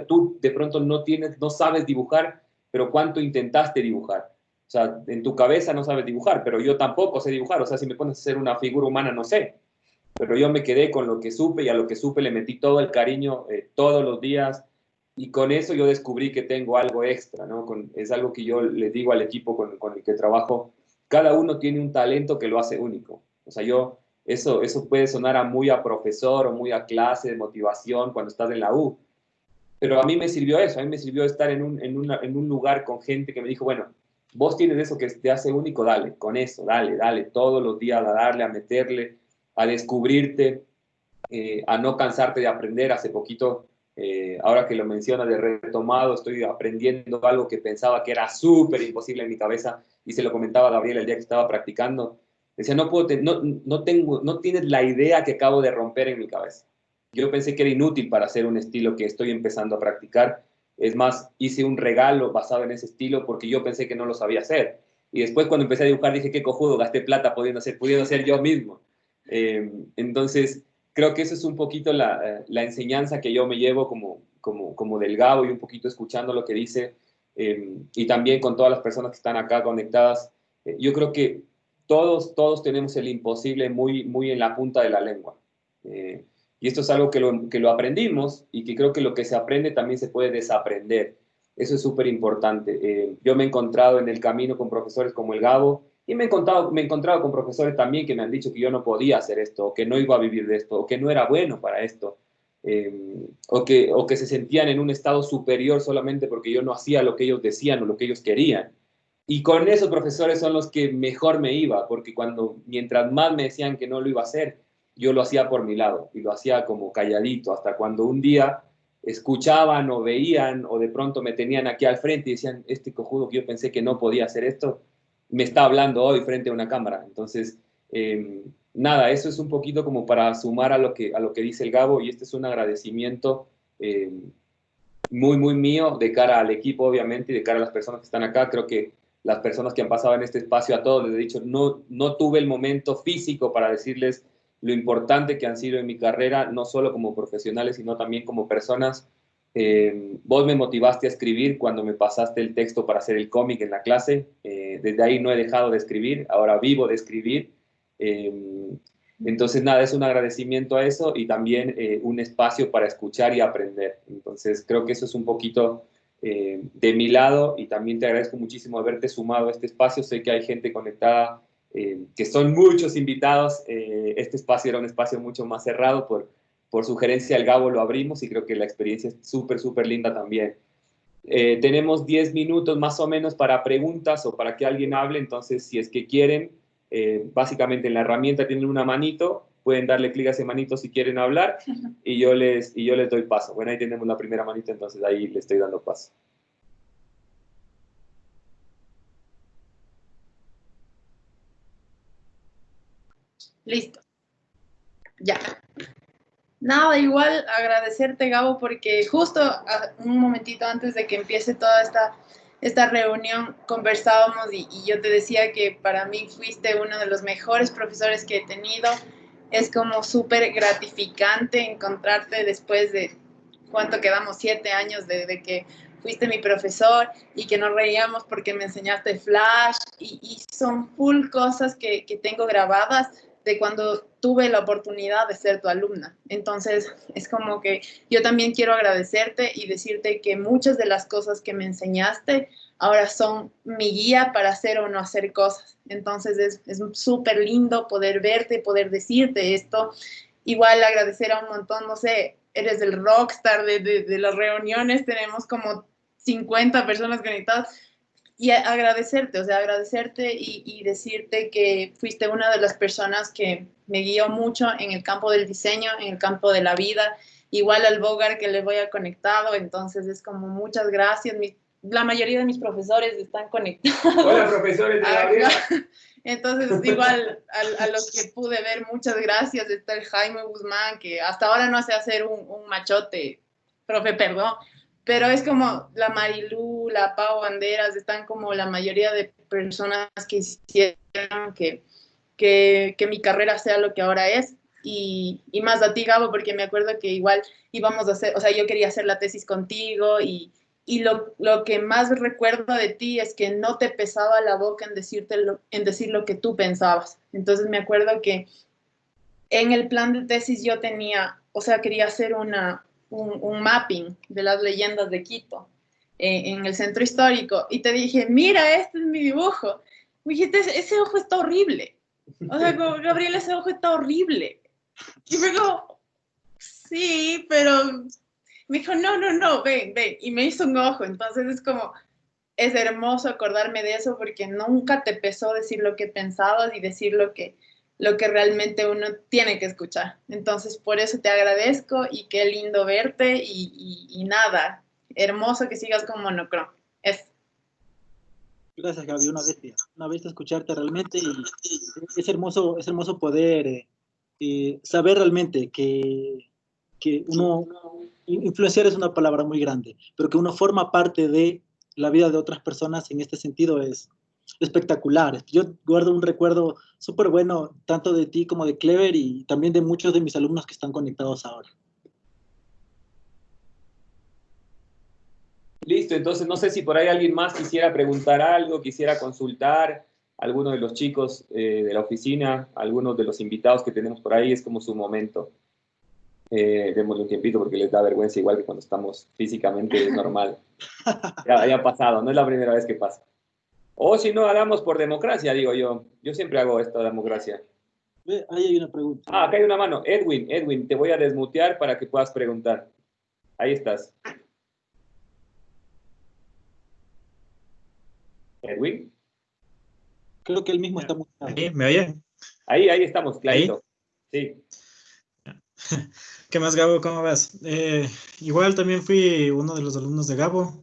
tú de pronto no sabes dibujar, pero ¿cuánto intentaste dibujar? O sea, en tu cabeza no sabes dibujar, pero yo tampoco sé dibujar. O sea, si me pones a hacer una figura humana, no sé. Pero yo me quedé con lo que supe, y a lo que supe le metí todo el cariño todos los días, y con eso yo descubrí que tengo algo extra, ¿no? Es algo que yo les digo al equipo con el que trabajo, cada uno tiene un talento que lo hace único. O sea, eso puede sonar muy a profesor o muy a clase de motivación cuando estás en la U, pero a mí me sirvió eso, a mí me sirvió estar en un lugar con gente que me dijo, bueno, vos tienes eso que te hace único, dale, con eso, dale, todos los días a darle, a meterle, a descubrirte, a no cansarte de aprender. Hace poquito, ahora que lo menciona de retomado, estoy aprendiendo algo que pensaba que era súper imposible en mi cabeza, y se lo comentaba a Gabriel el día que estaba practicando. Decía, no tienes la idea que acabo de romper en mi cabeza. Yo pensé que era inútil para hacer un estilo que estoy empezando a practicar. Es más, hice un regalo basado en ese estilo porque yo pensé que no lo sabía hacer. Y después cuando empecé a dibujar dije, qué cojudo, gasté plata pudiendo hacer yo mismo. Entonces, creo que eso es un poquito la enseñanza que yo me llevo como del Gabo, y un poquito escuchando lo que dice, y también con todas las personas que están acá conectadas. Yo creo que todos tenemos el imposible muy, muy en la punta de la lengua. Y esto es algo que lo aprendimos, y que creo que lo que se aprende también se puede desaprender. Eso es súper importante. Yo me he encontrado en el camino con profesores como el Gabo, y me he encontrado con profesores también que me han dicho que yo no podía hacer esto, o que no iba a vivir de esto, o que no era bueno para esto, o que se sentían en un estado superior solamente porque yo no hacía lo que ellos decían o lo que ellos querían. Y con esos profesores son los que mejor me iba, porque mientras más me decían que no lo iba a hacer, yo lo hacía por mi lado, y lo hacía como calladito, hasta cuando un día escuchaban o veían, o de pronto me tenían aquí al frente y decían, este cojudo que yo pensé que no podía hacer esto, me está hablando hoy frente a una cámara. Entonces, nada, eso es un poquito como para sumar a lo que dice el Gabo, y este es un agradecimiento muy, muy mío de cara al equipo, obviamente, y de cara a las personas que están acá. Creo que las personas que han pasado en este espacio, a todos les he dicho, no tuve el momento físico para decirles lo importante que han sido en mi carrera, no solo como profesionales, sino también como personas. Vos me motivaste a escribir cuando me pasaste el texto para hacer el cómic en la clase. Desde ahí no he dejado de escribir, ahora vivo de escribir. Entonces, nada, es un agradecimiento a eso, y también un espacio para escuchar y aprender. Entonces, creo que eso es un poquito de mi lado, y también te agradezco muchísimo haberte sumado a este espacio. Sé que hay gente conectada, que son muchos invitados. Este espacio era un espacio mucho más cerrado. Por sugerencia del Gabo lo abrimos, y creo que la experiencia es súper, súper linda también. Tenemos 10 minutos más o menos para preguntas o para que alguien hable. Entonces, si es que quieren, básicamente en la herramienta tienen una manito, pueden darle clic a ese manito si quieren hablar, y yo les doy paso. Bueno, ahí tenemos la primera manita, entonces ahí le estoy dando paso. Listo. Ya. Nada, igual agradecerte, Gabo, porque justo un momentito antes de que empiece toda esta reunión conversábamos, y yo te decía que para mí fuiste uno de los mejores profesores que he tenido. Es como súper gratificante encontrarte después de, ¿cuánto quedamos? 7 años de que fuiste mi profesor, y que nos reíamos porque me enseñaste Flash, y son full cosas que tengo grabadas de cuando tuve la oportunidad de ser tu alumna. Entonces, es como que yo también quiero agradecerte y decirte que muchas de las cosas que me enseñaste ahora son mi guía para hacer o no hacer cosas. Entonces, es súper lindo poder verte, poder decirte esto. Igual agradecer a un montón, no sé, eres el rockstar de las reuniones, tenemos como 50 personas conectadas. Y agradecerte, o sea, agradecerte y decirte que fuiste una de las personas que me guió mucho en el campo del diseño, en el campo de la vida, igual al Bogar que le voy a conectado. Entonces es como muchas gracias. La mayoría de mis profesores están conectados. Hola, profesores de la vida. Entonces, igual a los que pude ver, muchas gracias. Está el Jaime Guzmán, que hasta ahora no sé hacer un machote, profe, perdón. Pero es como la Marilú, la Pau Banderas, están como la mayoría de personas que hicieron que mi carrera sea lo que ahora es. Y más a ti, Gabo, porque me acuerdo que igual íbamos a hacer, o sea, yo quería hacer la tesis contigo, y lo que más recuerdo de ti es que no te pesaba la boca en decir lo que tú pensabas. Entonces me acuerdo que en el plan de tesis yo tenía, o sea, quería hacer un mapping de las leyendas de Quito en el centro histórico, y te dije, mira, este es mi dibujo. Me dijiste, ese ojo está horrible. O sea, Gabriel, ese ojo está horrible. Y luego, sí, pero me dijo, no, ven. Y me hizo un ojo. Entonces es como, es hermoso acordarme de eso, porque nunca te pesó decir lo que pensabas y decir lo que realmente uno tiene que escuchar. Entonces, por eso te agradezco, y qué lindo verte, y nada, hermoso que sigas con Monochrome. Gracias, Gaby, una bestia escucharte realmente, y es hermoso poder saber realmente que uno, influenciar es una palabra muy grande, pero que uno forma parte de la vida de otras personas en este sentido espectacular. Yo guardo un recuerdo súper bueno, tanto de ti como de Clever y también de muchos de mis alumnos que están conectados ahora. Listo, entonces no sé si por ahí alguien más quisiera preguntar algo, quisiera consultar, alguno de los chicos de la oficina, algunos de los invitados que tenemos por ahí, es como su momento. Démosle un tiempito porque les da vergüenza igual que cuando estamos físicamente, es normal. Ya ha pasado, no es la primera vez que pasa. O si no, hagamos por democracia, digo yo. Yo siempre hago esta democracia. Ahí hay una pregunta. Ah, acá hay una mano. Edwin, te voy a desmutear para que puedas preguntar. Ahí estás. Edwin. Creo que él mismo está mutado. ¿Me oyen? Ahí estamos, clarito. ¿Ahí? Sí. ¿Qué más, Gabo? ¿Cómo vas? Igual también fui uno de los alumnos de Gabo.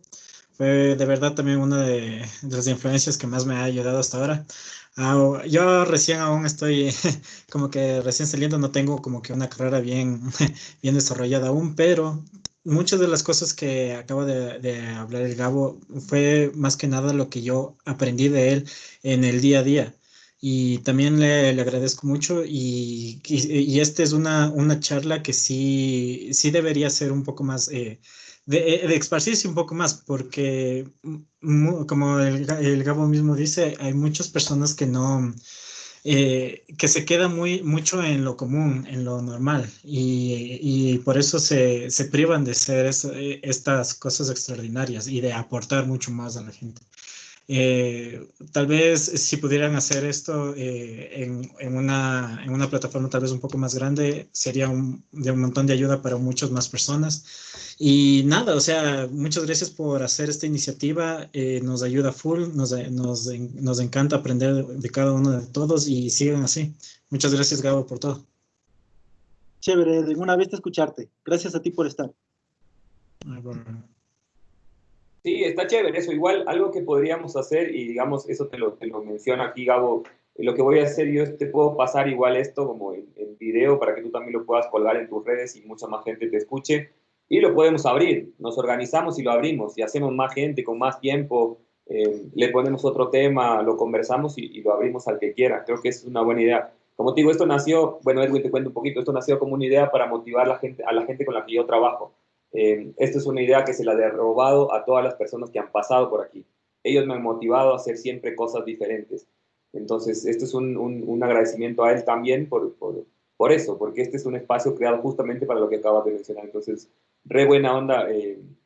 Fue de verdad también una de las influencias que más me ha ayudado hasta ahora. Yo recién aún estoy como que recién saliendo, no tengo como que una carrera bien, bien desarrollada aún, pero muchas de las cosas que acaba de hablar el Gabo fue más que nada lo que yo aprendí de él en el día a día. Y también le agradezco mucho y esta es una charla que sí debería ser un poco más, de esparcirse un poco más, porque como el Gabo mismo dice, hay muchas personas que no, que se quedan mucho en lo común, en lo normal, y por eso se privan de hacer estas cosas extraordinarias y de aportar mucho más a la gente. Tal vez si pudieran hacer esto en una plataforma tal vez un poco más grande, sería de un montón de ayuda para muchas más personas. Y nada, o sea, muchas gracias por hacer esta iniciativa, nos ayuda full, nos encanta aprender de cada uno de todos y sigan así. Muchas gracias, Gabo, por todo. Chévere, de una vez escucharte. Gracias a ti por estar. Sí, está chévere eso. Igual algo que podríamos hacer, y digamos, eso te lo menciona aquí, Gabo, lo que voy a hacer, yo te puedo pasar igual esto como en video para que tú también lo puedas colgar en tus redes y mucha más gente te escuche. Y lo podemos abrir, nos organizamos y lo abrimos y hacemos más gente con más tiempo, le ponemos otro tema, lo conversamos y lo abrimos al que quiera. Creo que es una buena idea. Como te digo, esto nació, bueno, Edwin, te cuento un poquito, esto nació como una idea para motivar a la gente con la que yo trabajo. Esta es una idea que se la he robado a todas las personas que han pasado por aquí. Ellos me han motivado a hacer siempre cosas diferentes. Entonces, esto es un agradecimiento a él también por eso, porque este es un espacio creado justamente para lo que acabas de mencionar. Entonces, re buena onda,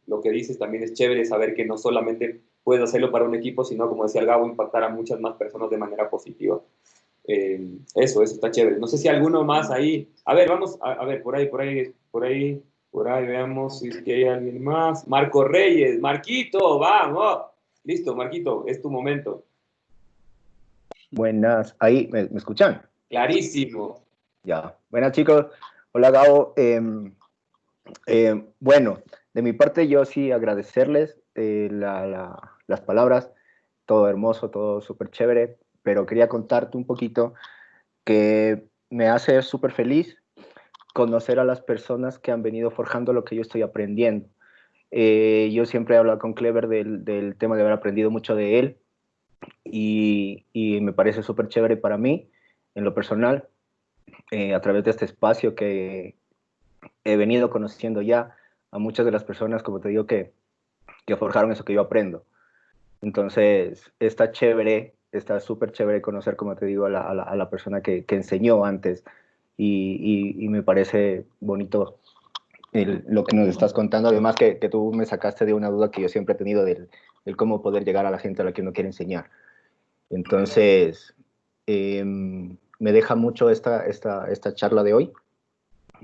lo que dices también es chévere saber que no solamente puedes hacerlo para un equipo, sino, como decía el Gabo, impactar a muchas más personas de manera positiva. Eso está chévere. No sé si alguno más ahí. A ver, vamos, a ver, por ahí veamos si es que hay alguien más. Marco Reyes, Marquito, vamos. Listo, Marquito, es tu momento. Buenas, ahí, ¿me escuchan? Clarísimo. Ya, buenas chicos, hola Gabo. Bueno, de mi parte yo sí agradecerles las palabras, todo hermoso, todo súper chévere, pero quería contarte un poquito que me hace súper feliz conocer a las personas que han venido forjando lo que yo estoy aprendiendo. Yo siempre he hablado con Clever del tema de haber aprendido mucho de él y me parece súper chévere para mí, en lo personal, a través de este espacio que he venido conociendo ya a muchas de las personas, como te digo, que forjaron eso que yo aprendo. Entonces, está chévere, está súper chévere conocer, como te digo, a la persona que enseñó antes y me parece bonito lo que nos estás contando. Además que tú me sacaste de una duda que yo siempre he tenido del cómo poder llegar a la gente a la que uno quiere enseñar. Entonces, me deja mucho esta charla de hoy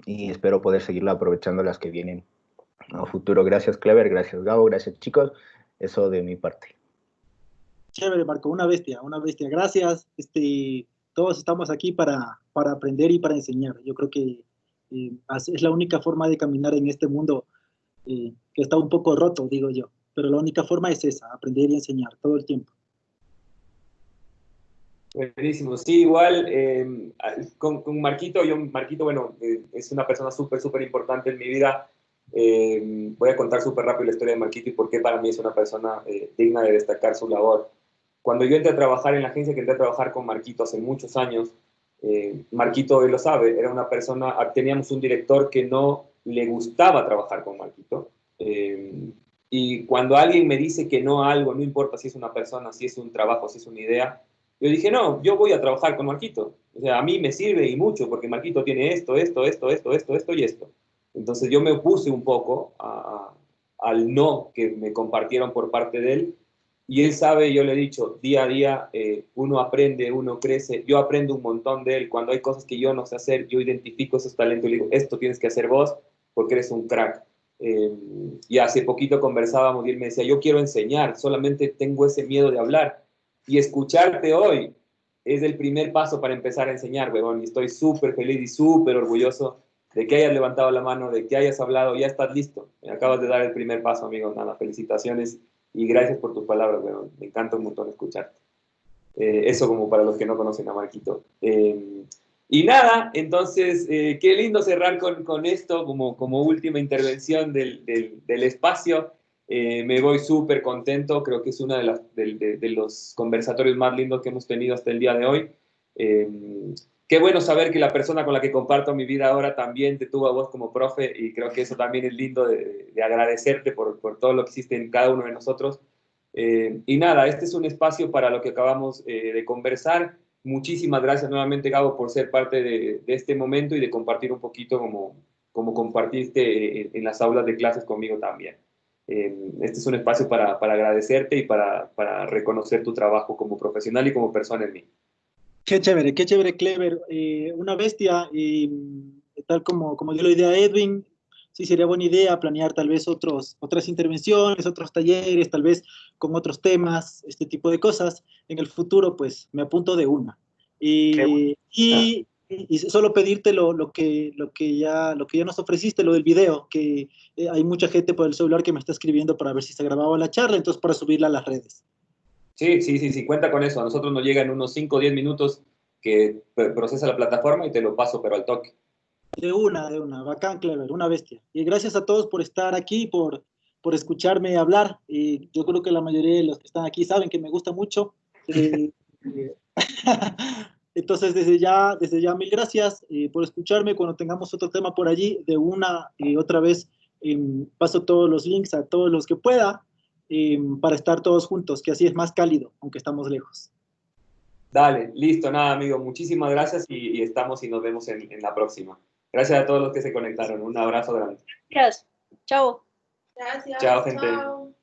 y espero poder seguirla aprovechando las que vienen a futuro. Gracias, Clever, gracias, Gabo, gracias, chicos. Eso de mi parte. Chévere, Marco, una bestia, una bestia. Gracias. Todos estamos aquí para aprender y para enseñar. Yo creo que es la única forma de caminar en este mundo que está un poco roto, digo yo. Pero la única forma es esa, aprender y enseñar todo el tiempo. Buenísimo. Sí, igual con Marquito, Marquito, bueno, es una persona súper importante en mi vida. Voy a contar súper rápido la historia de Marquito y por qué para mí es una persona digna de destacar su labor. cuando yo entré a trabajar en la agencia, que entré a trabajar con Marquito hace muchos años, Marquito, él lo sabe, era una persona, teníamos un director que no le gustaba trabajar con Marquito. Y cuando alguien me dice que no a algo, no importa si es una persona, si es un trabajo, si es una idea, yo dije, no, yo voy a trabajar con Marquito. O sea, a mí me sirve y mucho, porque Marquito tiene esto y esto. Entonces yo me opuse un poco al no que me compartieron por parte de él. Y él sabe, yo le he dicho, día a día uno aprende, uno crece. Yo aprendo un montón de él. Cuando hay cosas que yo no sé hacer, yo identifico esos talentos y le digo, esto tienes que hacer vos porque eres un crack. Y hace poquito conversábamos y él me decía, yo quiero enseñar, solamente tengo ese miedo de hablar. Y escucharte hoy es el primer paso para empezar a enseñar, huevón. Y estoy súper feliz y súper orgulloso de que hayas levantado la mano, de que hayas hablado, ya estás listo. Me acabas de dar el primer paso, amigo. Nada, felicitaciones y gracias por tus palabras, huevón. Me encanta un montón escucharte. Eso como para los que no conocen a Marquito. Y nada, entonces, qué lindo cerrar con esto como última intervención del espacio. Me voy súper contento, creo que es uno de los conversatorios más lindos que hemos tenido hasta el día de hoy. Qué bueno saber que la persona con la que comparto mi vida ahora también te tuvo a vos como profe y creo que eso también es lindo de agradecerte por todo lo que hiciste en cada uno de nosotros. Y nada, este es un espacio para lo que acabamos de conversar. Muchísimas gracias nuevamente, Gabo, por ser parte de este momento y de compartir un poquito como compartiste en las aulas de clases conmigo también. Este es un espacio para agradecerte y para reconocer tu trabajo como profesional y como persona en mí. Qué chévere, Clever. Una bestia, tal como dio la idea a Edwin, sí sería buena idea planear tal vez otras intervenciones, otros talleres, tal vez con otros temas, este tipo de cosas. En el futuro, pues me apunto de una. Y solo pedirte lo que ya nos ofreciste, lo del video, que hay mucha gente por el celular que me está escribiendo para ver si se grababa la charla, entonces para subirla a las redes. Sí, cuenta con eso. A nosotros nos llegan unos 5 o 10 minutos que procesa la plataforma y te lo paso, pero al toque. De una, bacán, Clever, una bestia. Y gracias a todos por estar aquí, por escucharme hablar. Y yo creo que la mayoría de los que están aquí saben que me gusta mucho. Entonces, desde ya, mil gracias por escucharme. Cuando tengamos otro tema por allí, de una y otra vez paso todos los links a todos los que pueda para estar todos juntos, que así es más cálido, aunque estamos lejos. Dale, listo, nada, amigo. Muchísimas gracias y estamos y nos vemos en la próxima. Gracias a todos los que se conectaron. Un abrazo grande. Gracias. Chao. Gracias. Chao, gente. Chao.